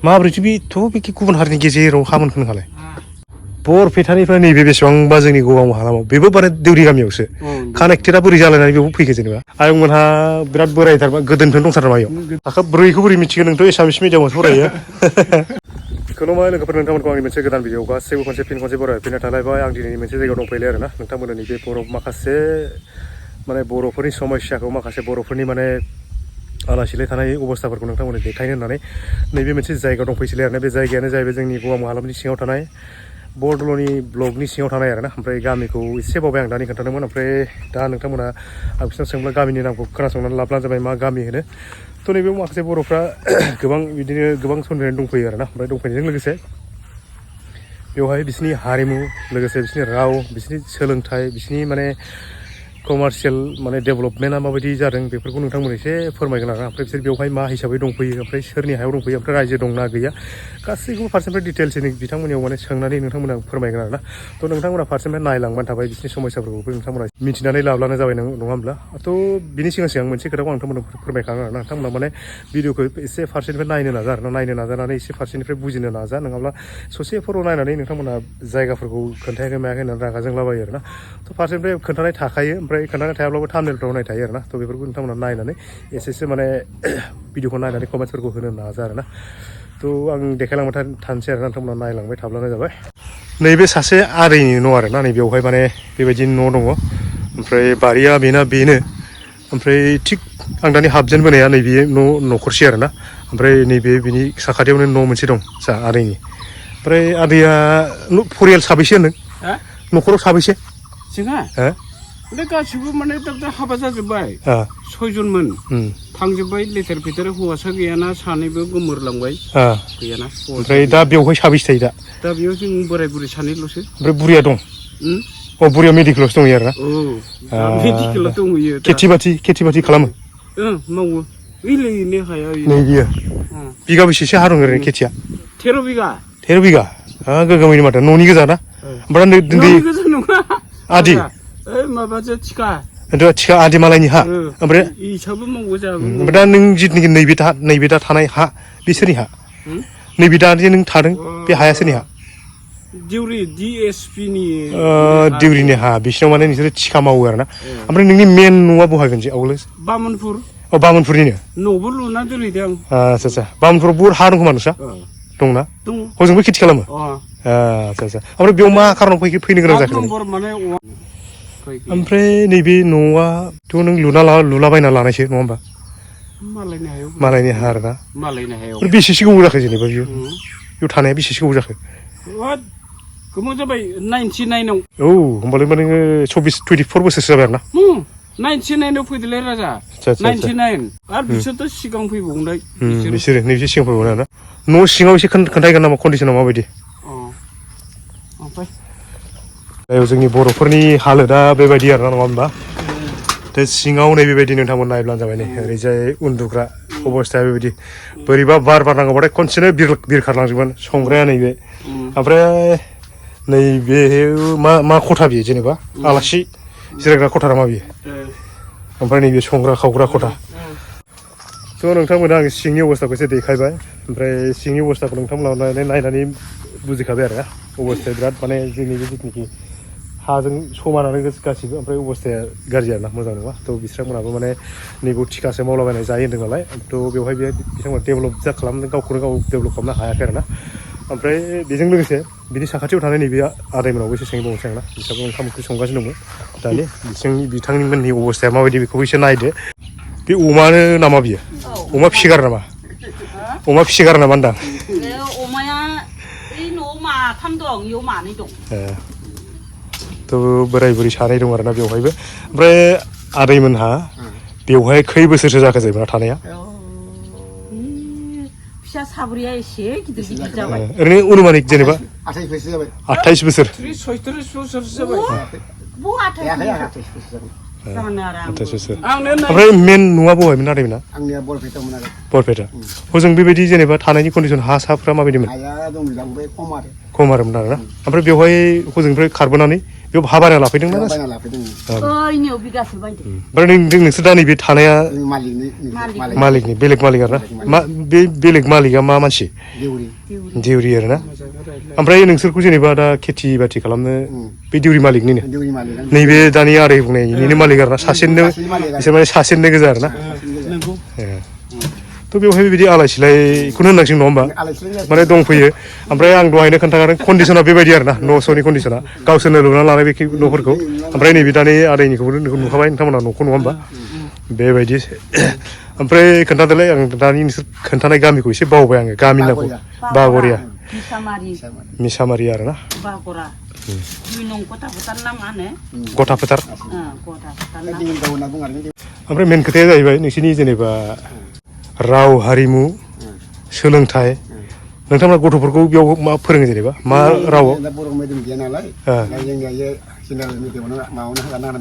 माब्रैथो बे गुबुन हारिनि गेजेराव हा मोनखो नोंहालाय बरपेटानिफ्राय नैबे बेसेबांबा जोंनि गौरां हालामाव बेबो माने देउरि गामियावसो कानेक्टेडआ बोरै जालायनानै बेयाव फैखो जेनेबा आयंमोनहा बिराद बोरायथारबा गोदोनिफ्रायनो दंथारमा बेयाव थाखो ब्रैखौ बोरै मिथिगोन नोंथ' एसामिस मिडियामावसो फरायो खुलुमबाय लोगोफोर नोंथांमोनखौ आंनि मोनसे गोदान भिडिअ गासैबो खनसे बरायफिननाय थालायबाय आं दिनैनि मोनसे जायगायाव दंफैयो आरोना नोंथांमोननि बे बर' माखासे माने बर'फोरनि समस्याखौ माखासे बर'फोरनि माने आलासिलाय थानाय अबस्थाफोरखौ नोंथांमोननो देखायनो होननानै नैबे मोनसे जायगायाव दंफैसैलाय आरोना बे जायगायानो जाहैबाय जोंनि गौरां हालामनि सिङाव थानाय बरदल'नि ब्लकनि सिङाव थानाय आरोना ओमफ्राय गामिखौ एसे बावबाय आं दानि खोन्थादोंमोन ओमफ्राय दा नोंथांमोना आं बिसोरनाव सोंब्ला गामिनि नामखौ खोनासंनानै लाब्लानो जाबाय मा गामि होनो थ' नैबेयाव माखासे बर'फ्रा गोबां समनिफ्रायनो दंफैयो आरोना ओमफ्राय दंफैनायजों लोगोसे बेवहाय बिसोरनि हारिमु लोगोसे बिसोरनि राव बिसोरनि सोलोंथाइ बिसोरनि माने कमार्शियेल माने डेभेलपमेन्टआ माबायदि जादों बेफोरखौ नोंथांमोन एसे फोरमायगोन आरोना ओमफ्राय बिसोर बेवहाय मा हिसाबै दंफैयो ओमफ्राय सोरनि हायाव दंफैयो ओमफ्राय रायजो दंना गैया गासैखौबो फारसेनिफ्राय डिटेल्सनि बिथांमोननियाव माने सोंनानै नोंथांमोना फोरमायगोन आरोना थ' नोंथांमोना फारसेनिफ्राय नायलांबानो थाबाय बिसोरनि समस्याफोरखौबो नोंथांमोना मिथिनानै लाब्लानो जाबाय नङा होमब्ला थ' बिनि सिगां मोनसे खोथाखौ आं नोंथांमोननो फोरमायखागोन आरोना नोंथांमोना माने भिडिअखौ एसे फारसेनिफ्राय नायनो नाजा आरोना नायनो नाजानानै एसे फारसेनिफ्राय बुजिनो नाजा नङाब्ला ससेफोराव नायनानै नोंथांमोना जायगाफोरखौ खोन्थायाखै मायाखै होननानै रागा जोंलाबायो आरोना थ' फारसेनिफ्राय खोन्थानाय थाखायो ओमफ्राय खोन्थानाय थायाब्लाबो थाम्बनेलफ्राव नाय थायो आरोना थ' बेफोरखौ नोंथांमोना नायनानै एसेसो माने भिडिअखौ नायनानै कमेन्ट्सफोरखौ होनो नाजा आरोना थ' आं देखायलांबाय थानोसै आरोना नोंथांमोना नायलांबाय थाब्लानो जाबाय नैबे सासे आदैनि न' आरोना नैबेयावहाय माने बेबायदि न' दङ ओमफ्राय बारिया बेनो ओमफ्राय थिग आं दानि हाबजेनबोनाया नैबे न'खरसे आरोना ओमफ्राय नैबे बिनि साखाथियावनो न' मोनसे दं जा आदैनि ओमफ्राय आदैया फरियाल साबैसे होनदों न'खराव साबैसे जोंहा बे गासिबो माने दा हाबा जाजोब्बाय सयजनमोन थांजोब्बाय लेथेर फेथेर हौवासा गैयाना सानैबो गोमोरलांबाय गैयाना ओमफ्राय दा बेवहाय साबैसे थायो दा बेयाव जों बोराय बुरै सानैल'सो ओमफ्राय बुरिया दं बुरिया मेडिकेलावसो दंहैयो आरोना मेडिकेलाव दंहैयो खेथि बाथि खालामो मावो ओइलायनो हाया नै बियो बिगा बेसेसो हा दं ओरैनो खेथिया 13 बिगा गोगोमैनो माथो न'नि गोजा ना ओमफ्राय न'नि गोजा नङा आदि माबासो थिखा थिखा आदि मालायनि हा ओमफ्राय इसाबो मावो जाबो ओमफ्राय दा नों जिथुनाखि नैबे दा थानाय हा बे सोरनि हा नैबे दा जे नों थादों बे हाया सोरनि हा दिउरि DSP नि दिउरिनि हा बिसिनाव माने नोंसोरो थिखा मावो आरोना ओमफ्राय नोंनि मेन न'आ बहाय जे आवगोल बामोनपुर बामोनपुरनिनो न'बो लुना दोनहैदों आच्छा बामोनपुराव बुहुद हा दं खोमा नोंस्रा दंना हजोंबो खेथि खालामो आच्छा ओमफ्राय बेयाव मा खारनाव फैनो गोनां जाखो ओमफ्राय नैबे न'आथ' नों लुलाबायना लानायसो नङा होमबा मालायनि हा आरोना बेसेसो गोबाव जाखो जेनेबा बेयाव थानाया बेसेसो गोबाव जाखो गोबाव जाबाय 99 औ होमबालाय नोङो 24 बोसोरसो जाबाय आरोना 99 आव फैदोलाय राजा 99 आरो बिसोरथ' सिगां फैबावनाय बिसोरो नैबे सिगां फैबावनाय आरोना न' सिङाव एसे खोन्थागोन नामा कन्डिसना माबायदि जोंनि बर'फोरनि हालोदा बेबायदि आरोना नङा होमबा दा सिङाव नैबेबायदि नोंथांमोन नायब्लानो जाबाय नै ओरैजाय उन्दुग्रा अबस्थाया बेबायदि बोरैबा बार नांगौबाथाय खनसेनो बिरखारलांजोबगोन संग्राया नैबे ओमफ्राय नैबे मा खथा बियो जेनेबा आलासि जिरायग्रा खथा मा बियो ओमफ्राय नैबे संग्रा खावग्रा खथा थ' नोंथांमोना आं सिंनि अबस्थाखौ एसे देखायबाय ओमफ्राय सिंनि अबस्थाखौ नोंथांमोना नायनानै बुजिखाबाय आरोना अबस्थाया बिराद माने जोंनि बे जिथुनाखि हाजों समानानो गासिबो ओमफ्राय अबस्थाया गाज्रि आरोना मोजां नङा थ' बिथांमोनाबो माने नैबे थिखासो मावलाबायनाय जायो होन्दों नालाय थ' बेवहाय बिथांमोना डेभेलप खालामदों गावखौनो गाव डेभेलप खालामनो हायाखै आरोना ओमफ्राय बेजों लोगोसे बिनि साखाथियाव थानाय नैबे आदैमोनावबो एसे सोंबावनोसै आंना बिसोरबो ओंखाम ओंख्रि संगासिनो दंमोन दानि बिथांमोननि अबस्थाया माबायदि बेखौबो एसे नायदो बे अमानो नामा बियो अमा फिसिगारो नामा होनदां अमाया न'आव माथाम दं इयाव मानै दं थ' बोराय बुरै सानै दं आरोना बेवहायबो ओमफ्राय आदैमोनहा बेवहाय खै बोसोरसो जाखो जेनेबा थानाया फिसा साब्रैया एसे गिदिर जाबाय ओरैनो अनुमानिक जेनेबा 28 बोसोर 36 बोसोर जाबाय ओमफ्राय मेन न'आ बहायमोन आदैमोना आंनिया बरपेटामोन आरो बरपेटा हजों बेबायदि जेनेबा थानायनि कन्डिसन हा साफ्रा माबायदिमोन हाया दं खम आरोमोन आरोना ओमफ्राय बेवहाय हजोंनिफ्राय खारबोनानै बेयाव हा बायना लाफैदों ना बायना लाफैदों ओइनियाव बिगासे बायदों ओमफ्राय नोंसोर दा नैबे थानाया मालिकनि बेलेग मालिक आरोना मा बे बेलेग मालिकआ मा मानसि देउरि देउरि आरोना ओमफ्राय नोंसोरखौ जेनेबा दा खेथि बाथि खालामनो बे देउरि मालिकनिनो देउरि मालिक नैबे दानि आदै बुंनायनिनो मालिक आरोना सासेनो बिसोर माने सासेनो गोजा आरोना नंगौ थ' बेवहाय बिदि आलाय सिलायखौनो होननांसिगोन नङा होमबा माने दंफैयो ओमफ्राय आं दहायनो खोन्थाखादों कन्डिसना बेबायदि आरोना न' कन्डिसना गावसोरनो लुना लानाय बे न'फोरखौ ओमफ्राय नैबे दानि आदैनिखौबो नुखाबाय नोंथांमोना न'खौ नङा होमबा बेबायदि ओमफ्राय खोन्थादोलाय आं दानि नोंसोर खोन्थानाय गामिखौ एसे बावबाय आङो गामिनि नामखौ बागरिया मिसामारि आरोना बागरा दुइ नं गथा फोथार ना मा होनो गथा फोथार गथा फोथार ना ओमफ्राय मेन खोथाया जाहैबाय नोंसोरनि जेनेबा राव हारिमु सोलोंथाइ नोंथांमोना गथ'फोरखौ बेयाव मा फोरोङो जेनेबा मा रावआव बर' मिडियाम गैया नालाय जोंनिया जेनेरेल मिडियामावनो माबानो हागोन आरो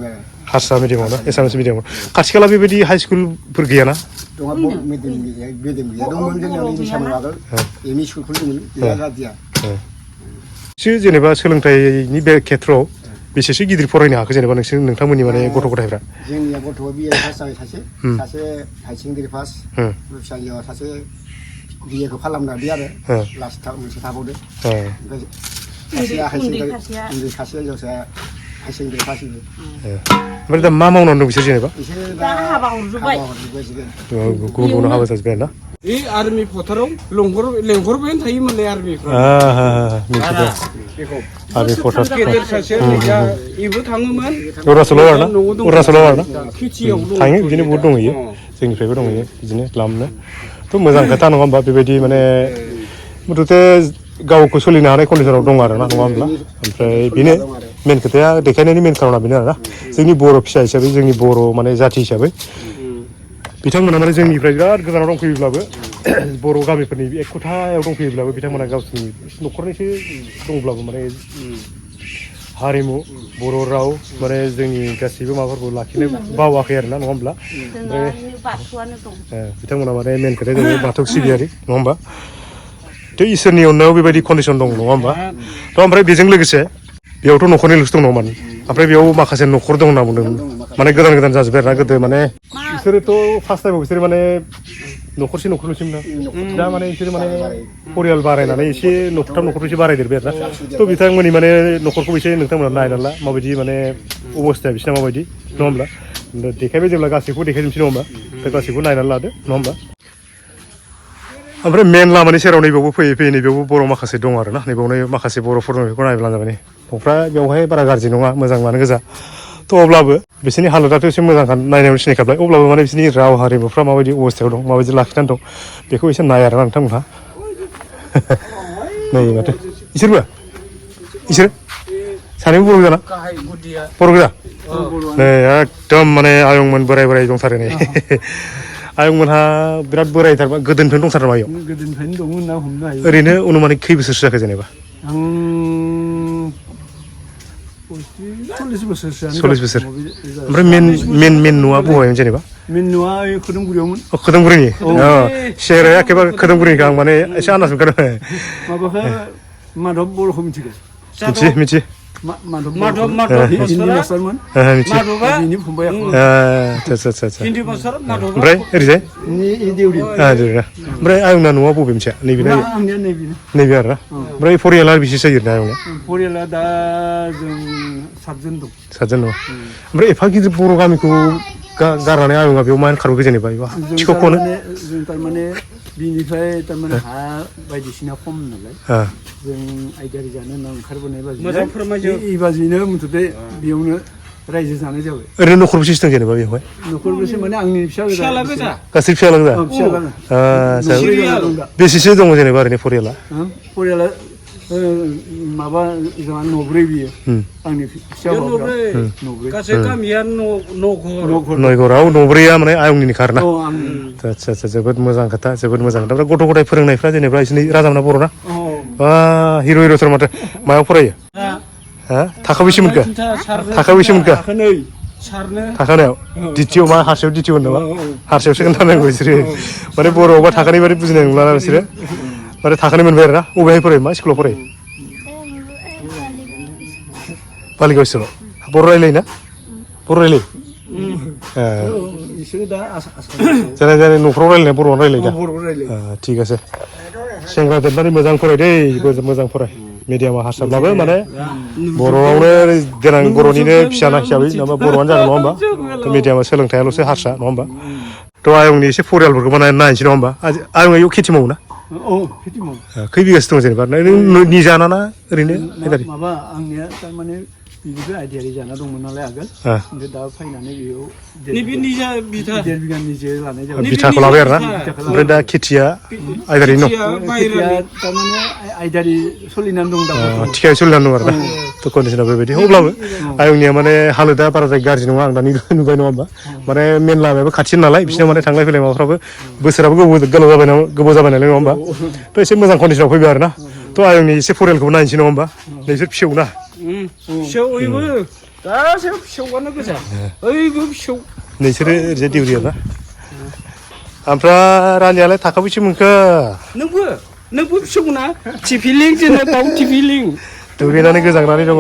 हारसा मिडियामाव ना एसामिस मिडियामाव खाथि खाला बेबायदि हाइ स्कुलफोर गैयाना दङ बर' मिडियाम गैया दंमोन जोंनियाव इंलिसाव आगोल एम इ स्कुलफोर दंमोन गैया जादिया जेनेबा सोलोंथाइनि बे खेथ्रआव बेसेसो गिदिर फरायनो हाखो जेनेबा नोंथांमोननि माने गथ' गथायफ्रा जोंनिया गथ'आ बिए पास जाबाय सासे हाई सेकेन्डारि पास फिसाजोआ सासे बिएखौ खालामनानै आरो लास्टआव मोनसे थाबावदो ओमफ्राय सासेया हाई सेकेन्डारि उन्दै सासेया जौसा हाई सेकेन्डारि पास ओमफ्राय दा मा मावनानै दं बिसोर जेनेबा दा हाबा हरजोब्बाय गुबुन गुबुन हाबा जाजोब्बाय ना बे आर्मि फोथाराव लेंहरबायानो थायोमोनलै आर्मिफ्रा आर्मि फोथार गेदेर सासे इबो थाङोमोन अरुणाचलाव आरोना अरुणाचलाव आरोना खेथियाव थाङो बिदिनो बहुद दंहैयो जोंनिफ्रायबो दंहैयो बिदिनो खालामनो थ' मोजां खोथा नङा होमबा बेबायदि माने मुथुथे गावखौ सोलिनो हानाय कन्डिसनाव दं आरोना नङा होमब्ला ओमफ्राय बेनो मेन खोथाया देखायनायनि मेन खार'ना बेनो आरोना जोंनि बर' फिसा हिसाबै जोंनि बर' माने जाथि हिसाबै बिथांमोना माने जोंनिफ्राय बिराद गोजानाव दंफैयोब्लाबो बर' गामिफोरनि एक खथायाव दंफैयोब्लाबो बिथांमोना गावसोरनि न'खरनिसो दंब्लाबो माने हारिमु बर' राव माने जोंनि गासैबो माबाफोरखौ लाखिनो बावाखै आरोना नङा होमब्ला ओमफ्राय बिथांमोना माने मेन खोथाया जाहैबाय बाथौ सिबियारि नङा होमबा थ' इसोरनि अननायाव बेबायदि कन्डिसन दं नङा होमबा थ' ओमफ्राय बेजों लोगोसे बेयावथ' न'खरनिल'सो दं नङा माने ओमफ्राय बेयाव माखासे न'खर दं होनना बुंदों माने गोदान गोदान जाजोब्बाय आरोना गोदो माने बिसोरोथ' फार्स्ट टाइमाव बिसोरो माने न'खरसे न'खरल'सैमोन दा माने बिसोरो माने परियाल बारायनानै एसे न'खरसे बारायदेरबाय आरोना थ' बिथांमोननि माने न'खरखौ एसे नोंथांमोना नायनानै ला माबायदि माने अबस्थाया बिसिना माबायदि नङा होमब्ला देखायबाय जेब्ला गासैखौबो देखायजोबसै नङा होमबा दा गासैखौबो नायनानै लादो नङा होमबा ओमफ्राय मेन लामानि सेराव नैबावबो फैयै फैयै नैबावबो बर' माखासे दं आरोना नैबावनो माखासे बर'फोर दं बेखौ नायब्लानो जाबाय न'फ्रा बेवहाय बारा गाज्रि नङा मोजाङानो गोजा थ' अब्लाबो बिसोरनि हालोदाथ' एसे मोजां नायनायाव सिनायखाबाय अब्लाबो माने बिसोरनि राव हारिमुफ्रा माबायदि अबस्थायाव दं माबायदि लाखिनानै दं बेखौ एसे नाय आरोना नोंथांमोनहा नै माथो इसोरबो इसोर सानैबो बर' गोजा ना बर' गोजा नै एकदम माने आयंमोन बोराय बोराय दंथारो नै आयंमोनहा बिराद बोरायथारबा गोदोनिफ्रायनो दंथारो नामा आयं गोदोनिफ्रायनो दंमोन ना हमनो हायो ओरैनो अनुमानिक खै बोसोरसो जाखो जेनेबा आं 40 बोसोरसोआनो 40 बोसोर ओमफ्राय मेन न'आ बबेयावमोन जेनेबा मेन न'आ खोदोमगुरियावमोन खोदोमगुरिनि सेहेराया एखेबारे खोदोमगुरिनिखा आं माने एसे आन्दाज मोनखादों माबाखौ माधब बर'खौ मिथिगौ मिथियो मास्टारमोन बिनि फंबाय ओमफ्राय ओरैजाय ओमफ्राय आयंना न'आ बबे मोनसेया नैबे नैबे आरोना ओमफ्राय फरियाला बेसेसो जायो ना आयंना फरियाला दा जों 7 जन दं ओमफ्राय एफा गिदिर बर' गामिखौ गारनानै आयंआ बेयाव मानो खारबोखो जेनेबा थिखौनो जों थारमाने बिनिफ्राय थारमाने हा बायदिसिना खम नालाय जों आइदारि जानो होनना ओंखारबोनाय बाजिनो मुथुथे बेयावनो रायजो जानाय जाबाय ओरैनो न'खर बेसेसो दं जेनेबा बेवहाय न'खर बेसे माने आंनि फिसाला गोजा गासै फिसाला गोजा बेसेसो दङ जेनेबा ओरैनो फरियाला माबा जोंहा न'ब्रै बियो आंनि फिसा गासै गामिया नयघराव न'ब्रैया माने आयंनिनोखा आरोना आदसा जोबोद मोजां खोथा जोबोद मोजां खोथा गथ' गथाय फोरोंनायफ्रा जेनेबा बिसोरनि राजामोना बर'ना हिर' हिर'थार माथो मायाव फरायो थाखो बेसे मोनखो थाखानायाव द्वितीय मा हारसायाव द्वितीय होनो नामा हारसायावसो खोन्थानांगौ बिसोरो माने बर'आवबा थाखानि बायदि बुजिनाय नंला बिसोरो माने थाखानि मोनबाय आरोना बबेहाय फरायो मा स्कुलाव फरायो बालिगाव स्कुलाव बर' रायलायोना बर' रायलायो बिसोरो दा जेने जेने न'खराव रायलायनाय बर'आवनो रायलायो दा बर' रायलायो थिग আছে सेंग्रा देरनानै मोजां फराय दै मोजां फराय मिडियामा हारसाब्लाबो माने बर'आवनो देनां बर'निनो फिसाना हिसाबै नङाबा बर'आनो जागोन नङा होमबा थ' मिडियामा सोलोंथायाल'सो हारसा नङा होमबा थ' आयंनि एसे फरियालफोरखौ माने नायनोसै नङा होमबा आयं इयाव खेथि मावो ना खेथि मावो खै बिगासो दं जेनेबा नों निजाना ना ओरैनो माबा आंनिया थारमाने बिनिबो आइडियारि जाना दंमोन नालाय आगोल ओमफ्राय दा फैनानै बेयाव नैबे निजा बिथा 1.5 बिगा निजे लानाय जाबाय बिथाखौ लाबाय आरो ना ओमफ्राय दा खेथिया आयदारिनो खेथिया थारमाने आइडियारि सोलिनानै दं दा थिखायै सोलिनानै दं आरो दा थ' कन्डिसना बेबायदि अब्लाबो आयंनिया माने हालोदा बाराद्राय गाज्रि नङा आं दानि नुबाय नङा होमबा माने मेन लामायाबो खाथि नालाय बिसोरना माने थांलाय फैलाय माबाफ्राबो बोसोराबो गोबाव जाबाय नालाय नङा होमबा थ' एसे मोजां कन्डिसनाव फैबाय आरो ना थ' आयंनि एसे फरियालखौबो नायनोसै नङा होमबा नोंसोर फिसौ ना फिसौ ओइबो गासैबो फिसौआनो गोजा ओइबो फिसौ नोंसोरो ओरैजाय दिउरि आरो ना ओमफ्राय रानियालाय थाखा बेसे मोनखो नोंबो फिसौ ना टिफिलिं जोंना दाउ टिफिलिं दुगैनानै गोजांनानै दङ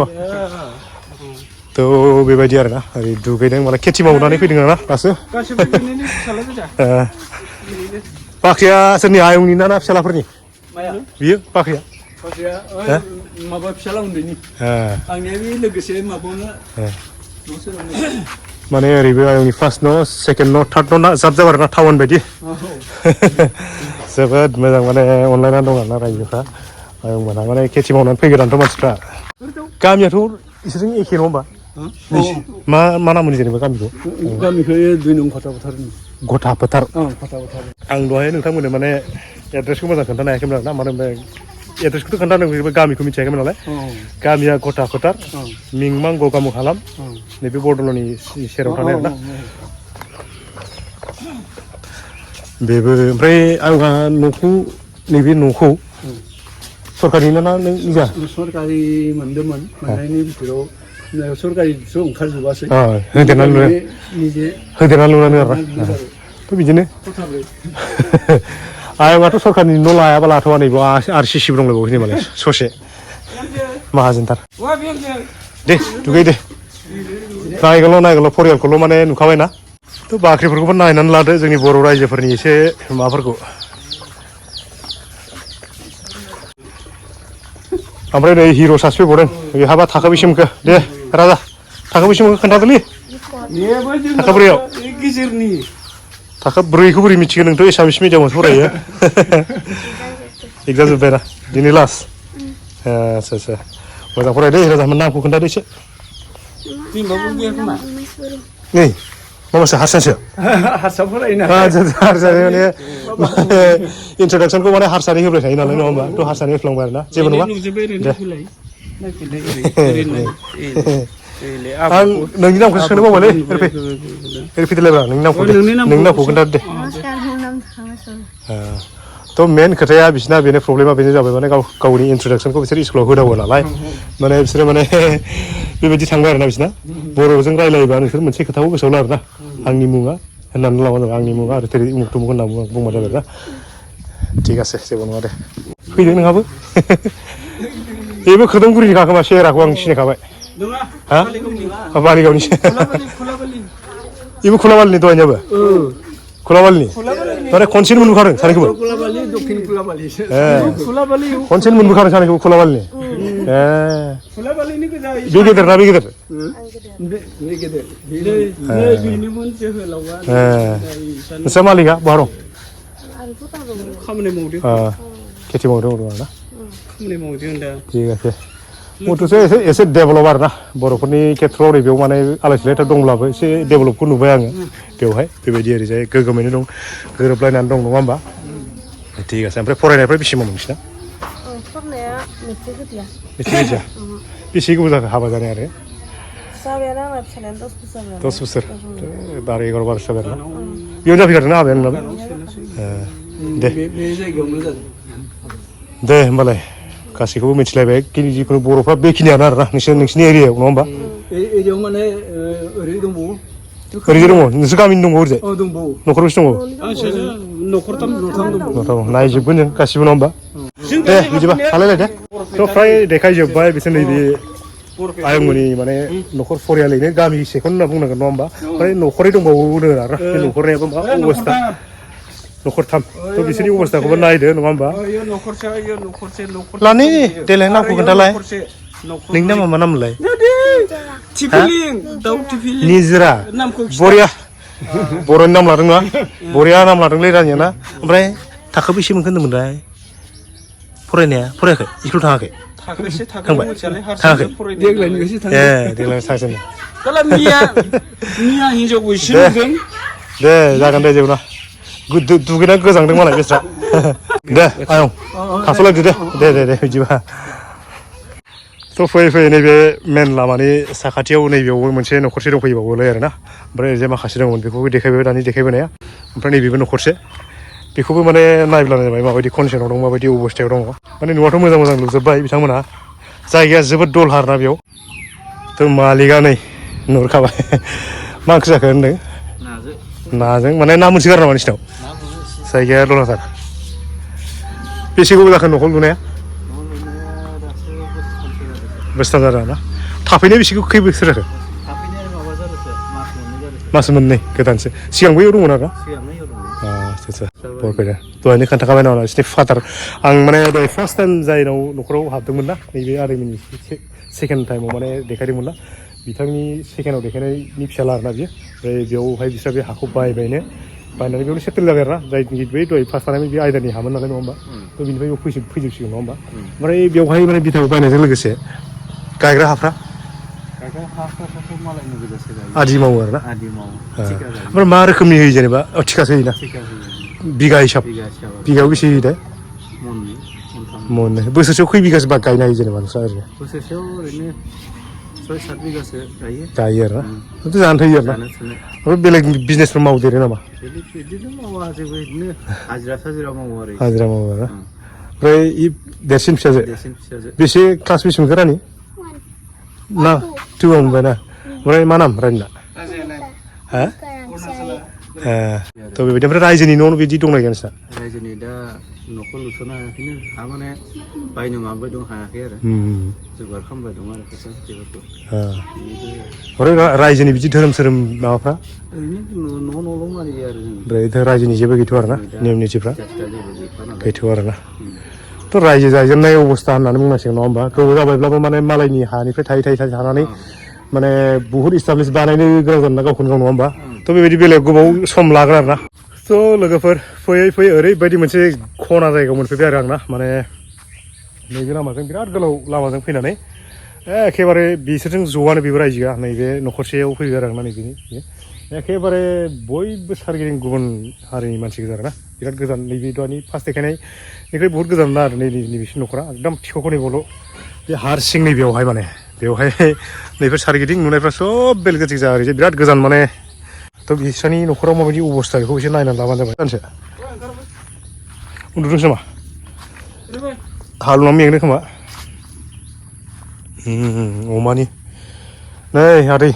थ' बेबायदि आरो ना ओरै दुगैदों माने खेथि मावनानै फैदों आरो ना दासो गासैबो बिनिनो फिसाला गोजा बाख्रिया सोरनि आयंनि ना फिसालाफोरनि बियो बाख्रिया माबा फिसाला उन्दैनि आंनिया बे लोगोसे माबायावनो माने ओरैबो आयंनि फार्स्ट न' सेकेन्ड न' थार्ड न' जाब जाब आरो ना टाउन बायदि जोबोद मोजां माने अनलायनानै दं आरो ना रायजोफ्रा आयंमोनहा माने खेथि मावनानै फैगोदानथ' मानसिफ्रा गामियाथ' इसोरजों एखे नङा होमबा मा नामनि जेनेबा गामिखौ 2 नं खथा फोथारनि गथा फोथार खथा फोथार आं दहाय नोंथांमोननो माने एड्रेसखौ मोजां खोन्थानो हायाखैमोन आरो ना मानो होनबा एड्रेसखौथ' खोन्थानो गामिखौ मिथियाखैमोन नालाय गामिया गथा फोथार मिंमां गगामुख हालाम नैबे बरदल'नि सेराव थानाय आरो ना बेबो ओमफ्राय आंहा नैबे न'खौ सरकारनि ना नों निजा सरकारि मोनदोंमोन मोननायनि बिथोराव सरकारिसो ओंखारजोबासै होदेरनानै लुनानै आरो थ' बिदिनो आयंआथ' सरकारनि न' लायाबा लाथ'वा नैबो RCC दंलायबावोसै मालाय ससे माहाजोनथार दे दुगै दे नायगोल' फरियालखौल' माने नुखाबायना थ' बाख्रिफोरखौबो नायनानै लादो जोंनि बर' रायजोफोरनि एसे माबाफोरखौ ओमफ्राय नै हिर' सासे फैबावदों बेहाबा थाखा बेसे मोनखो दे राजा थाखा बेसे मोनखो खोन्थादोलै थाखा ब्रैयाव गेजेरनि थाखा ब्रैखौ बोरै मिथिगोन नोंथ' एसामिस मिडियामावसो फरायो एगजाम जोब्बायना दिनै लास्ट आदसा मोजां फरायदे राजामोन नामखौ खोन्थादो एसे नै माबासो हारसासो हारसा फरायनो हारसा माने इन्ट्रडाक्सनखौ माने हारसानि होबाय थायो नालाय नङा होमबा थ' हारसानि होफ्लांबाय आरो ना जेबो नङा आं नोंनि नामखौ सोंनो बावबायलै फैदेलायब्रा नोंनि नामखौ खोन्थादो दे थ' मेन खोथाया बिसिना बेनो प्रब्लेमा बेनो जाबाय माने गावनि इन्ट्रडाक्सनखौ बिसोर स्कुलाव होदावो नालाय माने बिसोरो माने बेबायदि थांबाय आरोना बिसिना बर'जों रायलायोबा नोंसोर मोनसे खोथाखौ गोसोआव ला आरोना आंनि मुङा होननानै लाबानो जाबाय आंनि मुङा आरो थेरै उमुक तुमुक होनना बुंबानो जाबाय ना थिग আছে जेबो नङा दे फैदों नोंहाबो बेबो खोदोमगुरिनिखा खोमा सेहेराखौ आं सिनायखाबाय हा बालिगावनि बेबो खुलाबालिनि दहायनियाबो खुलाबालिनि माने खनसेनो मोनबोखादों सानैखौबो खनसेनो मोनबोखादों सानैखौबो खुलाबालिनि बे गेदेर ना बे गेदेर नोंस्रा मालिकआ बहा दं खामानि मावदों खेथि मावदों आरोना खामानि मावदों दा ठीक আছে मुथुसे एसे डेभेलप आरो ना बर'फोरनि खेथ्रआव नैबेयाव माने आलाय सिलायथा दंब्लाबो एसे डेभेलपखौ नुबाय आङो बेवहाय बेबायदि ओरैजाय गोग्गोमैनो दं गोरोबलायनानै दं नङा होमबा ठीक আছে ओमफ्राय फरायनायफ्रा बेसेबां नोंसिना फरायनाया मेट्रिक होदिया बेसे गोबाव जाखो हाबा जानाय आरो जाबायानो आंना फिसालायानो 10 बोसोर 10 बोसोर बारा 11 बारसो जाबाय आरोना बेयावनो जाफैखादोंना हाबाया नोंनाबो दे दे होमबालाय गासैखौबो मिथिलायबाय जिखुनु बर'फ्रा बेखिनियानो आरोना नोंसिनि एरियायाव नङा होमबा एरियायाव माने ओरै दंबावो ओरैजाय दङ नोंसोर गामिनि दंबावो ओरैजाय दंबावो न'खर बेसे दङ न'खरथाम नायजोबगोन जों गासिबो नङा होमबा दे बिदिबा थालायलाय दे थ' फ्राय देखायजोब्बाय बिसोर नैबे आयंमोननि माने न'खर फरियालैनो गामिसेखौनो होनना बुंनांगोन नङा होमबा ओमफ्राय न'खरै दंबावो आरो बे न'खरनियाबो मा अबस्था न'खरथाम थ' बिसोरनि अबस्थाखौबो नायदो नङा होमबा लानि देलाय नामखौ खोन्थालाय नोंनि नामा मा नामलाय निजोरा बरिया बर'नि नाम लादों नङा बरिया नाम लादोंलै रानिया ना ओमफ्राय थाखो बेसे मोनखो होनदोंमोनलाय फरायनाया फरायाखै स्कुल थाङाखै थांबाय थाङाखै ए देग्लाय थांसै दे जागोन दे जेबो नङा दुगैना गोजांदों मालाय बेस्रा दे आयं थाथ'लायदो दे बिदिबा थ' फैयै नैबे मेन लामानि साखाथियाव नैबेयावबो मोनसे न'खरसे दंफैबावोलाय आरो ना ओमफ्राय ओरैजाय माखासे दंमोन बेखौबो देखायबाय दानि देखायबोनाया ओमफ्राय नैबेबो न'खरसे बेखौबो माने नायब्लानो जाबाय माबायदि कन्डिसनाव दं माबायदि अबस्थायाव दङ माने न'आथ' मोजां लुजोब्बाय बिथांमोनहा जायगाया जोबोद दलहा आरोना बेयाव थ' मालिकआ नै नुहुरखाबाय मा ओंख्रि जाखो होनदों नाजों माने ना मोनसोगारो नामा नोंसिनाव जायगाया दलहाथार बेसे गोबाव जाखो न'खौ लुनाया बोसोरथाम जादों ना थाफैनाय बेसेखौ खै बोसोर जाखो मास मोननै गोदानसो सिगां बैयाव दंमोन आरो आच्छा बरपेटा दहायनो खोन्थाखाबाय नामा बिसिनि फादार आं माने दहाय फार्स्ट टाइम जायनाव न'खराव हाबदोंमोन ना नैबे आदैमोननि सेकेन्ड टाइमाव माने देखायदोंमोन ना बिथांनि सेकेन्डआव देखायनायनि फिसाला आरोना बियो ओमफ्राय बेयावहाय बिस्रा बे हाखौ बायनानै बेयावनो सेटेल जाबाय आरोना जायनि बै दहाय फार्स्ट थानाय बे आयदानि हामोन नालाय नङा होमबा थ' बिनिफ्राय बेयाव फैजोबसिगोन नङा होमबा ओमफ्राय बेवहाय माने बिथाखौ बायनायजों लोगोसे गायग्रा हाफ्रा आदि मावो आरोना ओमफ्राय मा रोखोमनि होयो जेनेबा थिखासो होयोना बिगा हिसाब बिगायाव बेसे होयो दा मननै बोसोरसेयाव खै बिगासो गायनो हायो जेनेबा नोंस्रा ओरैनो बोसोरसेयाव ओरैनो 6-7 बिगासो गायो आरोना बेथ' जानो थैयो आरोना ओमफ्राय बेलेग बिजनेसफोर मावदेरो नामा बिदिनो मावा जेबो बिदिनो हाजिरा मावो आरो ना ओमफ्राय देरसिन फिसाजो बेसे क्लास बेसे मोनखो रानि ना टुआव मोनबाय ना ओमफ्राय मा नाम रानिना हा थ' बेबायदि ओमफ्राय रायजोनि न' बिदि दंना गैया नोंस्रा रायजोनि दा न'खौ लुथ'नो हायाखैनो हा माने बायनो माबाय दं हायाखै आरो जगार खालामबाय दं आरो फैसा खेथिफोरखौ ओमफ्राय रायजोनि बिदि धोरोम माबाफ्रा ओरैनो न'ल' मानियो आरो ओमफ्राय रायजोनि जेबो गैथ'आ आरोना नियम निथिफ्रा गैथ'आ आरोना थ' रायजो जाजेननाय अबस्था होननानै बुंनांसिगोन नङा होमबा गोबाव जाबायब्लाबो माने मालायनि हानिफ्राय थायै थानानै माने बुहुत इस्टाब्लिस बानायनो गोनां जादों ना गावखौनो गाव नङा होमबा थ' बेबायदि बेलायाव गोबाव सम लागोन आरोना थ' लोगोफोर फैयै ओरैबायदि मोनसे खना जायगायाव मोनफैबाय आरो आंना माने नैबे लामाजों बिराद गोलाव लामाजों फैनानै एखेबारे बिसोरजों ज'आनो बेबो रायजोआ नैबे न'खरसेयाव फैबाय आरो आंना नैबेनि एखेबारे बयबो सारगिदिं गुबुन हारिनि मानसि गोजा आरोना बिराद गोजान नैबे दानि फार्स्ट देखायनायनिफ्राय बुहुत गोजान ना आरो नैबेसिम न'खरा एकदम थिख'खौ नैबावल' बे हारसिं नैबेयावहाय माने बेवहाय नैफोर सारगिदिं नुनायफ्रा सब बेलेग गोजा ओरैजाय बिराद गोजान माने थ' बिस्रानि न'खराव माबायदि अबस्था बेखौ एसे नायनानै लाबानो जाबाय सानसे उन्दुदोंसो नामा हालुना मेंदों खोमा अमानि नै आदै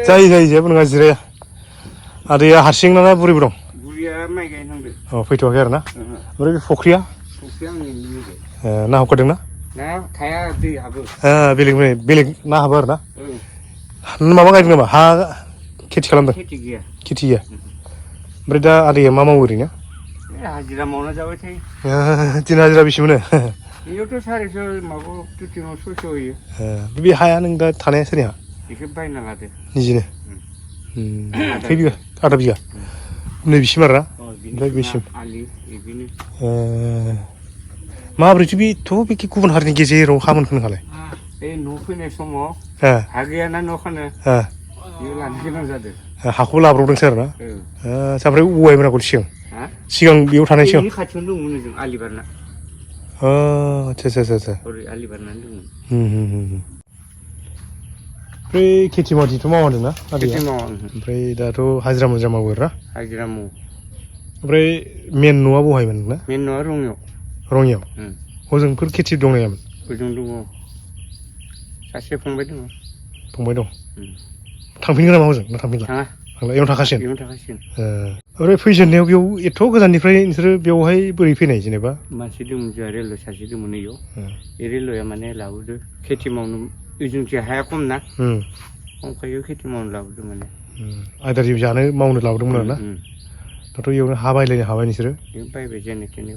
जायो जेबो नङा जिराया आदैया हारसिं ना बुरिबो दं बुरिया माइ गायनो थांदों फैथ'वाखै आरो ना ओमफ्राय बे फख्रिया आंनि ना हगारदों ना थाया दै हाबो बेलेग ना हाबो आरो ना माबा गायदों नामा हा खेथि खालामदों खेथि गैया ओमफ्राय दा आदैया मा मावो ओरैनो हाजिरा मावना जाबाय थायो दिन हाजिरा बेसे मोनो बेयावथ' 400 माबा टुटिनाव 600 होयो बे हाया नों दा थानाया सोरनि हा बेखौ बायना लादो निजेनो खै बिगा आधा बिगा नैबिसिम आरो ना ओमफ्राय बेसिम माब्रैथो बेथ' बे गुबुन हारिनि गेजेराव हा मोनखो नोंहालाय बे न' फैनाय समाव हा गैयाना न' खानो बेयाव लानो गोनां जादों हाखौ लाब्रबदोंसो आरो ना ओमफ्राय औवायमोन आगोल सिगां बेयाव थानाय सिगां खाथियावनो दंमोन जों आलि बारना आच्छा आलि बारनानै दंमोन ओमफ्राय खेथि बाथिथ' मावा होनदोंना ओमफ्राय दाथ' हाजिरा मुजिरा मावो आरो ना हाजिरा मावो ओमफ्राय मेन न'आ बहायमोन ना मेन न'आ रङियाव हजोंफोर खेथि दं नायामोन हजों दङ सासे फंबाय दं थांफिनगोन नामा हजों ना थांफिनला इयावनो थाखासिगोन बेयावनो थाखासिगोन ओमफ्राय फैजेननायाव बेयाव एथ' गोजाननिफ्राय नोंसोरो बेवहाय बोरै फैनाय जेनेबा मानसि दंमोन जोंहा रेलवे सासे दंमोन इयाव बे रेलवेया माने लाबोदो खेथि मावनो जोंनिथिं हाया खम ना खमखाय खेथि मावनो लाबोदो माने आदार जानो मावनो लाबोदोंमोन आरो ना दाथ' इयावनो हा बायलायनो हाबाय नोंसोरो बायबाय जेने थेने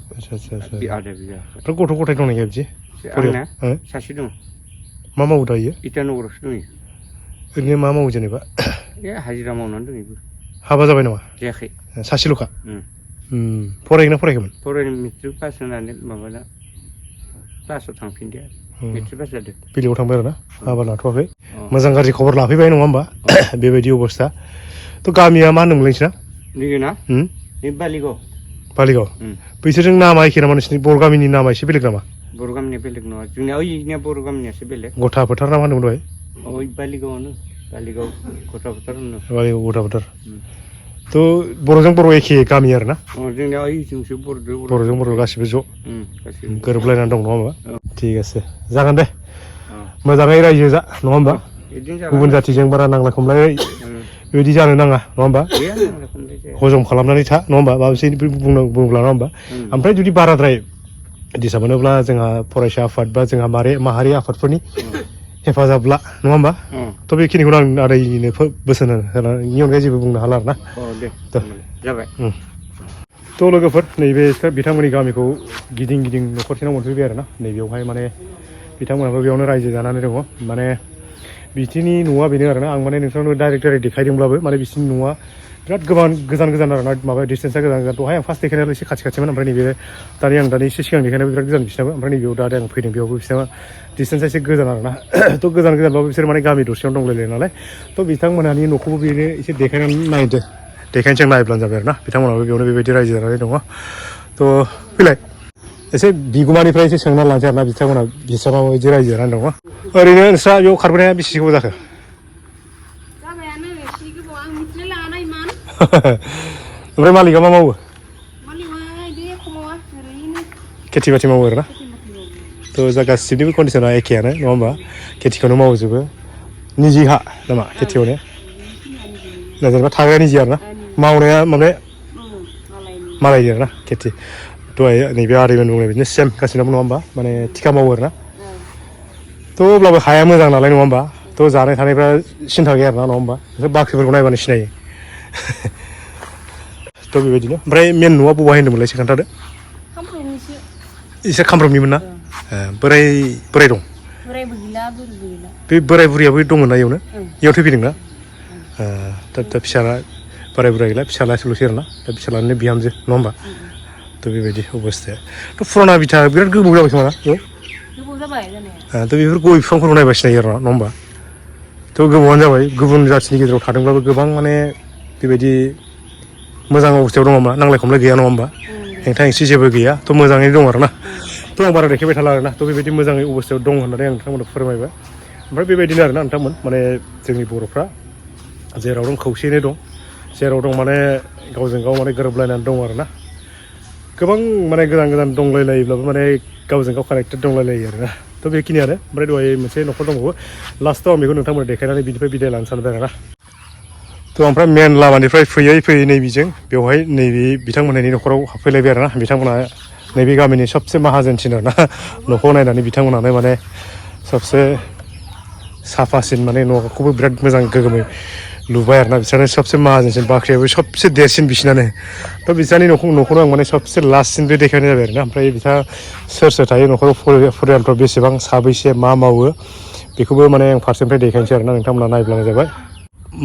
आधा बिगा ओमफ्राय गथ' गथाय दंना गैया बिदि आंना सासे दं मा मावो दायो इटानगरावसो दङ ओरैनो मा मावो जेनेबा ए हाजिरा मावनानै दङ इबो हाबा जाबाय नामा जायाखै सासेल'खा फरायगोना फरायाखैमोन फरायनो मेट्रिक पास होनानै माबाना क्लासाव थांफिनदो मेट्रिक पास जादों बेलेगाव थांबाय आरो ना हाबा लाथ'वाखै मोजां गाज्रि खबर लाफैबाय नङा होमबा बेबायदि अबस्था थ' गामिया मा होनोमोनलाय नोंसिना नैयो ना बालिगाव बालिगाव बैसोरजों नामा एखे नामा नोंसिनि बर' गामिनि नामा एसे बेलेग नामा बर' गामिनिया बेलेग नङा जोंनिया ओइनिया बर' गामिनियासो बेलेग गथा फोथार ना मा होनदोंमोन दहाय ओइ बालिगावआनो बालिगाव गथा फोथार होनो बालिगाव गथा फोथार थ' बर'जों बर' एखे गामि आरो ना जोंनिया ओइजोंसो बर'जों बर' गासिबो ज' गोरोबलायनानै दं नङा होमबा थिग আছে जागोन दे मोजाङै रायजो जा नङा होमबा गुबुन जाथिजों बारा नांलाय खमलाय बेबायदि जानो नाङा नङा होमबा हजम खालामनानै था नङा होमबा माबा मोनसे बुंब्ला नङा होमबा ओमफ्राय जुदि बाराद्राय दिसा मोनोब्ला जोंहा फरायसा आफाद बा जोंहा माहारि आफादफोरनि हेफाजाब ला नङा होमबा थ' बेखिनिखौनो आं आदैनो बोसोन होनायनि अनगायै जेबो बुंनो हाला आरो ना जाबाय थ' लोगोफोर नैबे बिथांमोननि गामिखौ गिदिं गिदिं न'खरसेनाव मोनफैबाय आरो ना नैबेयावहाय माने बिथांमोनाबो बेयावनो रायजो जानानै दङ माने बिसिनि न'आ बेनो आरो ना आं माने नोंथांनो डाइरेक्ट देखायदोंब्लाबो माने बिसिनि न'आ बिराद गोजान आरो ना माबा डिस्टेन्सआ गोजान दहाय आं फार्स्ट देखायनायाव एसे खाथिमोन ओमफ्राय नैबे दानि एसे सिगां देखायनायाव बिराद गोजान बिसिनाबो ओमफ्राय नैबेयाव दा आं फैदों बेयावबो बिसिना डिस्टेन्सआ एसे गोजान आरो ना थ' गोजानबाबो बिसोर माने गामि दरसेयावनो दंलायलायो नालाय थ' बिथांमोनहानि न'खौबो बेनो एसे देखायनानै नायदो देखायनोसै नायब्लानो जाबाय आरो ना बिथांमोनाबो बेयावनो बेबायदि रायजो जानानै दङ थ' फैलाय एसे बिगुमानिफ्राय एसे सोंना लानोसै आरो ना बिथांमोना बिस्रा माबायदि रायजो जानानै दङ ओरैनो नोंस्रा बेयाव खारबोनाया बेसे गोबाव जाखो ओमफ्राय मालिकआ मा मावो खेथि बाथि मावो आरो ना थ' गासिनिबो कन्डिसना एखेयानो नङा होमबा खेथिखौनो मावजोबो निजि हा नामा खेथियावनो जेनेबा थाग्राया निजि आरो ना मावनाया माने मालायनि आरो ना खेथि दहाय नैबे आदैमोन बुंनाय बिदिनो सेम गासिनाबो नङा होमबा माने थिखा मावो आरो ना थ' अब्लाबो हाया मोजां नालाय नङा होमबा थ' जानाय थानायफ्रा सिन्था गैया आरो ना नङा होमबा बाख्रिफोरखौ नायबानो सिनायो थ' बेबायदिनो ओमफ्राय मेन न'आ बबेहाय होनदोंमोनलाय एसे खोन्थादो एसे खामब्रामनिमोन ना बोराय दं बे बोराय बुरियाबो दंमोन ना इयाव थैफैदों ना दा फिसाला बोराय बुराय गैला फिसालासोल'सै आरो ना दा फिसालानिनो बिहामजो नङा होमबा थ' बेबायदि अबस्थाया थ' फुराना बिथा बिराद गोबाव जाबाय खोमा ना थ' बेफोर गय बिफांफोरखौ नायबा सिनायो आरो ना नङा होमबा थ' गोबावानो जाबाय गुबुन जाथिनि गेजेराव थादोंब्लाबो गोबां माने बेबायदि मोजां अबस्थायाव दङ नांलाय खमलाय गैया नङा होमबा हेंथा हेंसि जेबो गैया थ' मोजाङैनो दं आरो ना थ' आं बारा देखायबाय थाला आरो ना थ' बेबायदि मोजाङै अबस्थायाव दं होननानै आं नोंथांमोननो फोरमायबाय ओमफ्राय बेबायदिनो आरो ना नोंथांमोन माने जोंनि बर'फ्रा जेराव दं खौसेयैनो दं जेराव दं माने गावजों गाव माने गोरोबलायनानै दं आरो ना गोबां माने गोजान दंलायलायोब्लाबो माने गावजों गाव कानेक्टेड दंलायलायो आरो ना थ' बेखिनियानो ओमफ्राय दहाय मोनसे न'खर दंबावो लास्टआव आं बेखौ नोंथांमोन देखायनानै बिनिफ्राय बिदाय लानो सानबाय आरो ना थ' ओमफ्राय मेन लामानिफ्राय फैयै नैबेजों बेवहाय नैबे बिथांमोननि न'खराव हाबफैलायबाय आरो ना बिथांमोना नैबे गामिनि सबसे माहाजोनसिन आरो ना न'खौ नायनानै बिथांमोनानो माने सबसे साफासिन माने न'खौबो बिराद मोजां गोगोमै लुबाय आरो ना बिसोरनो सबसे माहाजोनसिन बाख्रियाबो सबसे देरसिन बिसिनानो थ' बिसोरनि न'खौनो आं माने सबसे लास्टसिन बे देखायनाय जाबाय आरो ना ओमफ्राय बिथाङा सोर थायो न'खराव फरियालफ्राव बेसेबां साबैसे मा मावो बेखौबो माने आं फारसेनिफ्राय देखायनोसै आरो ना नोंथांमोना नायब्लानो जाबाय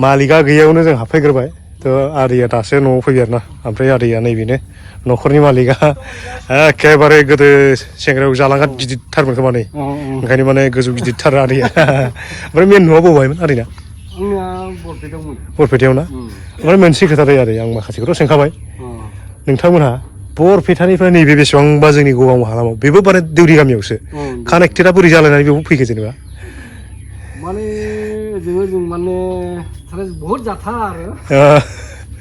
मालिकआ गैयैयावनो जों हाबफैग्रोबाय थ' आदैया दासो न'आव फैबाय आरो ना ओमफ्राय आदैया नैबेनो न'खरनि मालिकआ एखेबारे गोदो सेंग्रायाव जालांगा गिदिरथारमोन खोमा नै ओंखायनो माने गोजौ गिदिरथार आदैया ओमफ्राय मेन न'आ बबेहायमोन आदैना बरपेटायाव ना ओमफ्राय मोनसे खोथा दै आदै आं माखासेखौथ' सोंखाबाय नोंथांमोनहा बरपेटानिफ्राय नैबे बेसेबांबा जोंनि गगामुग हालामाव बेबो माने देउरि गामियावसो कानेक्टेडआ बोरै जालायनानै बेयाव फैखो जेनेबा माने जों माने बहुत जाथा आरो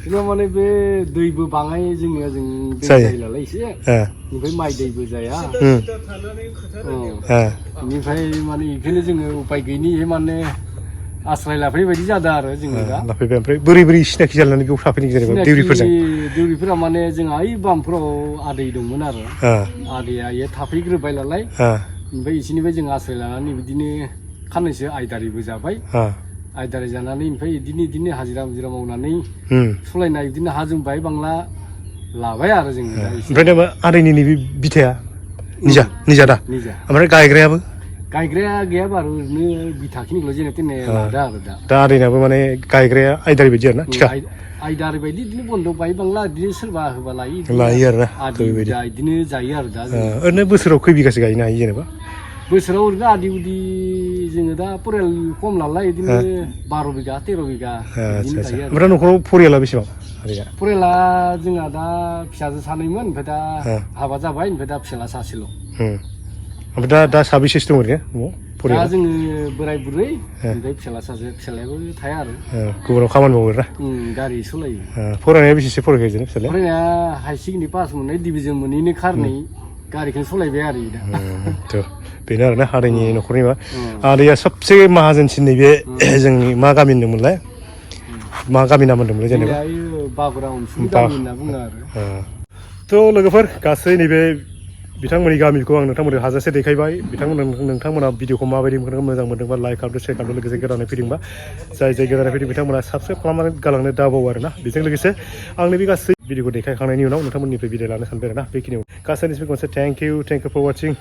जोंना माने बे दैबो बाङाय जोंनिया जों दै जायो नालाय एसे ओमफ्राय माइ दैबो जाया बेनिफ्राय माने बेखौनो जोङो उपाय गैयि माने आस्राय लाफैनाय बायदि जादों आरो जोङो दा लाफैबाय ओमफ्राय बोरै बोरै सिनाखि जानानै बेयाव थाफैनाय जेनेबा देउरिफोरजों देउरिफोरा माने जोंहा ओइ बामफोराव आदै दंमोन आरो आदैया इयो थाफैग्रोबाय नालाय ओमफ्राय इसिनिफ्राय जों आस्राय लानानै बिदिनो खाननैसो आयदारिबो जाबाय आयदारि जानानै ओमफ्राय इदिनो हाजिरा मुजिरा मावनानै सलायनाय बिदिनो हा जों बाय बांला लाबाय आरो जोङो दा ओमफ्राय दा आदैनि नैबे बिथाया निजा दा निजा ओमफ्राय गायग्रायाबो गायग्राया गैयाबा आरो ओरैनो बिथाखिनिखौल' जेने तेने लादो आरो दा आदैनाबो माने गायग्राया आयदारि बायदि आरो ना थिखा आयदारि बायदि बिदिनो बन्दक बाय बांला बिदिनो सोरबा होबा लायो आरो ना आदि बिदिनो जायो आरो दा ओरैनो बोसोराव खै बिगासो गायनो हायो जेनेबा बोसोराव ओरैनो आदि उदि जोङो दा फरियाल खम नालाय बिदिनो 12 बिगा 13 बिगा बिदिनो गायो आरो ओमफ्राय न'खराव फरियाला बेसेबां फरियाला जोंहा दा फिसाजो सानैमोन ओमफ्राय दा हाबा जाबाय ओमफ्राय दा फिसाला सासेल' ओमफ्राय दा साबेसेसो दं ओरैनो न'आव दा जोङो बोराय बुरै ओमफ्राय फिसाला सासे फिसालायाबो थाया आरो गुबुनाव खामानि मावो ना गारि सालायो फरायनाया बेसेसो फरायखो बिदिनो फिसालाया फरायनाया हाइ सेकेन्डारि पास मोननाय डिभिजन मोनैनि खारनै गारिखौनो सालायबाय आरो दा बेनो आरोना आदैनि न'खरनि मा आदैया सबसे माहाजोनसिन नैबे जोंनि मा गामि होनदोंमोनलाय मा गामि नाम होनदोंमोनलाय जेनेबा बागुरा अनसुलि गामि होनना बुङो आरो थ' लोगोफोर गासै नैबे बिथांमोननि गामिखौ आं नोंथांमोननो हाजासे देखायबाय नोंथांमोना भिडिअखौ माबायदि मोनदों मोजां मोनदोंबा लाइक खालामदो शेयार खालामदो लोगोसे गोदानै फैदोंबा जाय गोदानै फैदों बिथांमोना साबस्क्राइब खालामनानै गालांनो दाबाव आरोना बेजों लोगोसे आंनि बे गासै भिडिअखौ देखायखांनायनि उनाव नोंथांमोननिफ्राय बिदाय लानो सानबाय आरोना बेखिनियाव गासैनिफ्राय खनसे थेंक इउ फर वाचिं